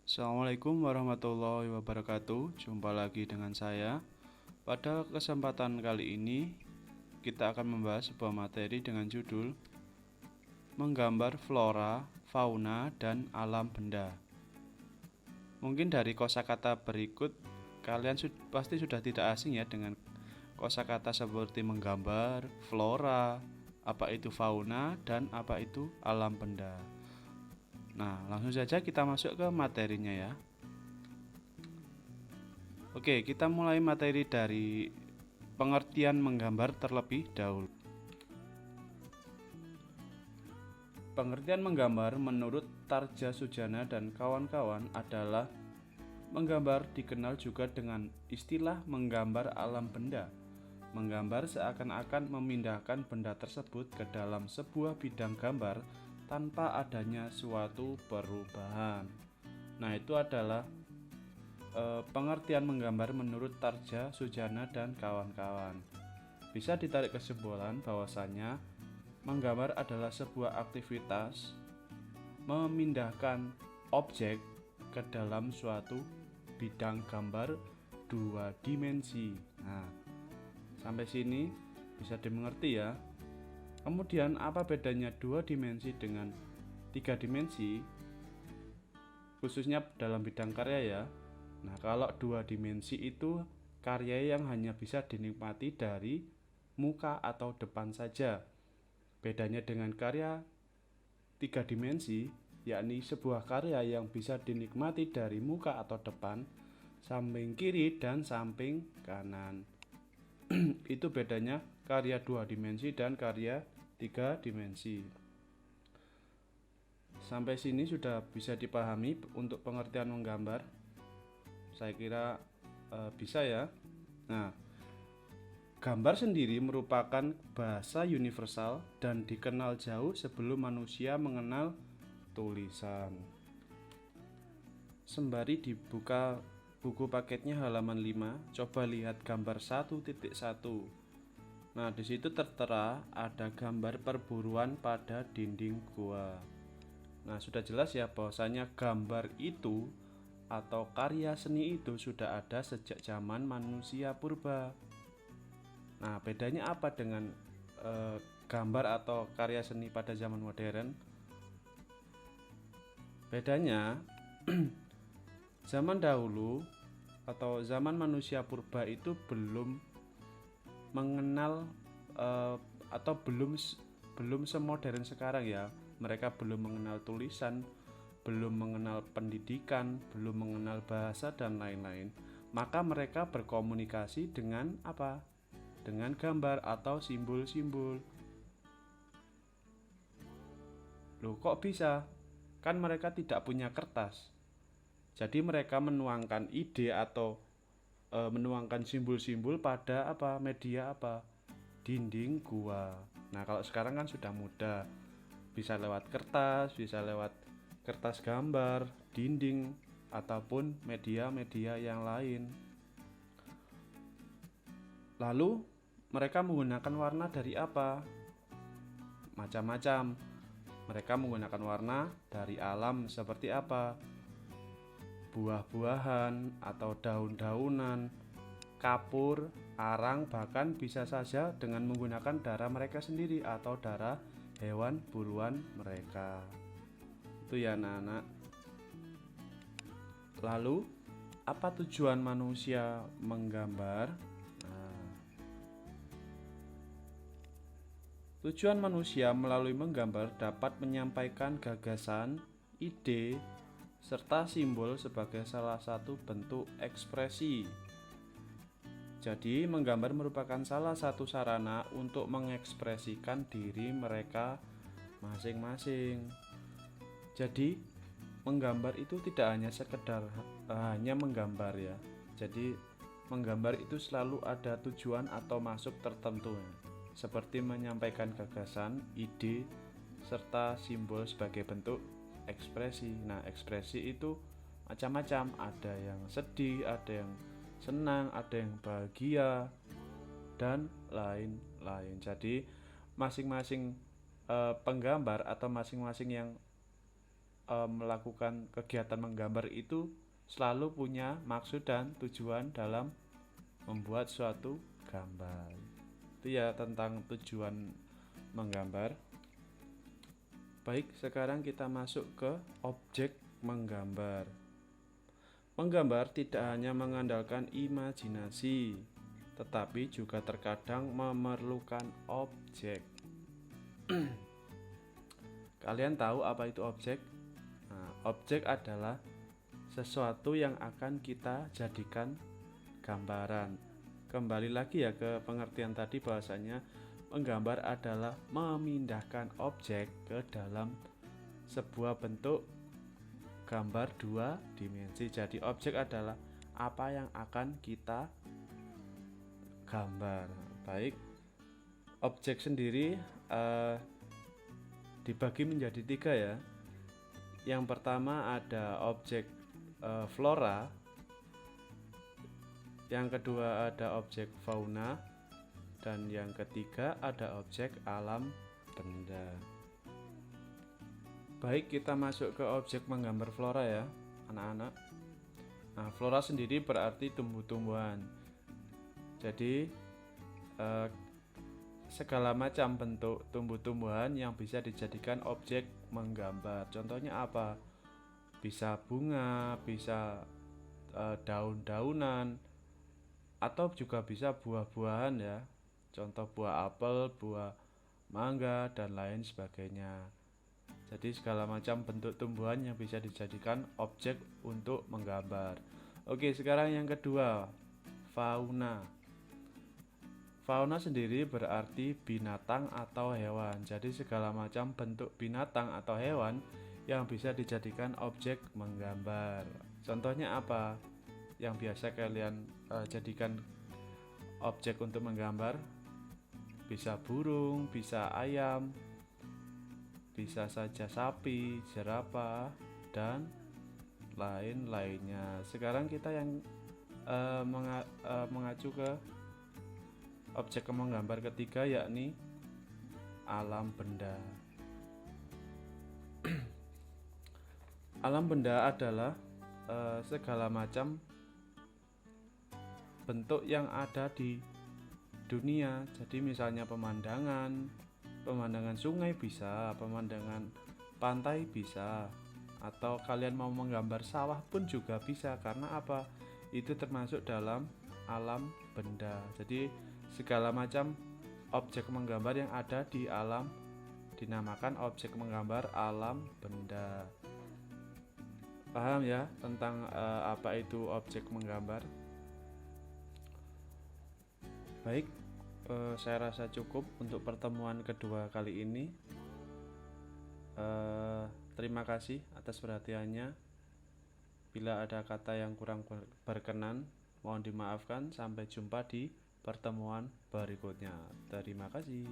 Assalamualaikum warahmatullahi wabarakatuh. Jumpa lagi dengan saya. Pada kesempatan kali ini, kita akan membahas sebuah materi dengan judul Menggambar flora, fauna, dan alam benda. Mungkin dari kosakata berikut, kalian pasti sudah tidak asing ya dengan kosakata seperti menggambar, flora, apa itu fauna, dan apa itu alam benda. Nah, langsung saja kita masuk ke materinya ya. Oke, kita mulai materi dari pengertian menggambar terlebih dahulu. Pengertian menggambar menurut Tarja Sujana dan kawan-kawan adalah menggambar dikenal juga dengan istilah menggambar alam benda. Menggambar seakan-akan memindahkan benda tersebut ke dalam sebuah bidang gambar tanpa adanya suatu perubahan. Nah, itu adalah pengertian menggambar menurut Tarja Sujana dan kawan-kawan. Bisa ditarik kesimpulan bahwasanya menggambar adalah sebuah aktivitas memindahkan objek ke dalam suatu bidang gambar dua dimensi. Nah, sampai sini bisa dimengerti ya. Kemudian apa bedanya dua dimensi dengan tiga dimensi, khususnya dalam bidang karya ya? Nah, kalau dua dimensi itu karya yang hanya bisa dinikmati dari muka atau depan saja. Bedanya dengan karya tiga dimensi, yakni sebuah karya yang bisa dinikmati dari muka atau depan, samping kiri dan samping kanan. Itu bedanya karya dua dimensi dan karya tiga dimensi. Sampai sini sudah bisa dipahami untuk pengertian menggambar. Saya kira bisa ya. Nah, gambar sendiri merupakan bahasa universal dan dikenal jauh sebelum manusia mengenal tulisan. Sembari dibuka buku paketnya halaman 5, coba lihat gambar 1.1. Nah, di situ tertera ada gambar perburuan pada dinding gua. Nah, sudah jelas ya bahwasanya gambar itu atau karya seni itu sudah ada sejak zaman manusia purba. Nah, bedanya apa dengan gambar atau karya seni pada zaman modern? Bedanya zaman dahulu atau zaman manusia purba itu belum mengenal atau belum semodern sekarang ya. Mereka belum mengenal tulisan, belum mengenal pendidikan, belum mengenal bahasa dan lain-lain. Maka mereka berkomunikasi dengan apa? Dengan gambar atau simbol-simbol. Loh, kok bisa? Kan mereka tidak punya kertas. Jadi mereka menuangkan ide atau menuangkan simbol-simbol pada apa? Media apa? Dinding gua. Nah, kalau sekarang kan sudah mudah. Bisa lewat kertas, bisa lewat kertas gambar, dinding, ataupun media-media yang lain. Lalu, mereka menggunakan warna dari apa? Macam-macam. Mereka menggunakan warna dari alam seperti apa? Buah-buahan atau daun-daunan, kapur, arang, bahkan bisa saja dengan menggunakan darah mereka sendiri atau darah hewan buruan mereka. Itu ya anak-anak. Lalu, apa tujuan manusia menggambar? Nah, tujuan manusia melalui menggambar dapat menyampaikan gagasan, ide, serta simbol sebagai salah satu bentuk ekspresi. Jadi, menggambar merupakan salah satu sarana untuk mengekspresikan diri mereka masing-masing. Jadi, menggambar itu tidak hanya sekedar hanya menggambar ya. Jadi, menggambar itu selalu ada tujuan atau maksud tertentu, seperti menyampaikan gagasan, ide, serta simbol sebagai bentuk ekspresi. Nah, ekspresi itu macam-macam, ada yang sedih, ada yang senang, ada yang bahagia, dan lain-lain. Jadi masing-masing penggambar atau masing-masing yang melakukan kegiatan menggambar itu selalu punya maksud dan tujuan dalam membuat suatu gambar. Itu ya tentang tujuan menggambar. Baik, sekarang kita masuk ke objek menggambar. Menggambar tidak hanya mengandalkan imajinasi, tetapi juga terkadang memerlukan objek. Kalian tahu apa itu objek? Nah, objek adalah sesuatu yang akan kita jadikan gambaran. Kembali lagi ya ke pengertian tadi, bahwasanya menggambar adalah memindahkan objek ke dalam sebuah bentuk gambar 2 dimensi. Jadi objek adalah apa yang akan kita gambar. Baik, objek sendiri dibagi menjadi 3 ya. Yang pertama ada objek flora, yang kedua ada objek fauna, dan yang ketiga ada objek alam benda. Baik, kita masuk ke objek menggambar flora ya anak-anak. Nah, flora sendiri berarti tumbuh-tumbuhan. Jadi segala macam bentuk tumbuh-tumbuhan yang bisa dijadikan objek menggambar. Contohnya apa? Bisa bunga, bisa daun-daunan, atau juga bisa buah-buahan ya. Contoh buah apel, buah mangga, dan lain sebagainya. Jadi segala macam bentuk tumbuhan yang bisa dijadikan objek untuk menggambar. Oke, sekarang yang kedua, fauna. Fauna sendiri berarti binatang atau hewan. Jadi segala macam bentuk binatang atau hewan yang bisa dijadikan objek menggambar. Contohnya apa yang biasa kalian jadikan objek untuk menggambar? Bisa burung, bisa ayam, bisa saja sapi, jerapah, dan lain-lainnya. Sekarang kita yang mengacu ke objek menggambar ketiga, yakni alam benda. Alam benda adalah segala macam bentuk yang ada di dunia. Jadi misalnya pemandangan sungai bisa, pemandangan pantai bisa, atau kalian mau menggambar sawah pun juga bisa. Karena apa? Itu termasuk dalam alam benda. Jadi segala macam objek menggambar yang ada di alam dinamakan objek menggambar alam benda. Paham ya tentang apa itu objek menggambar? Baik, saya rasa cukup untuk pertemuan kedua kali ini. Terima kasih atas perhatiannya. Bila ada kata yang kurang berkenan, mohon dimaafkan. Sampai jumpa di pertemuan berikutnya. Terima kasih.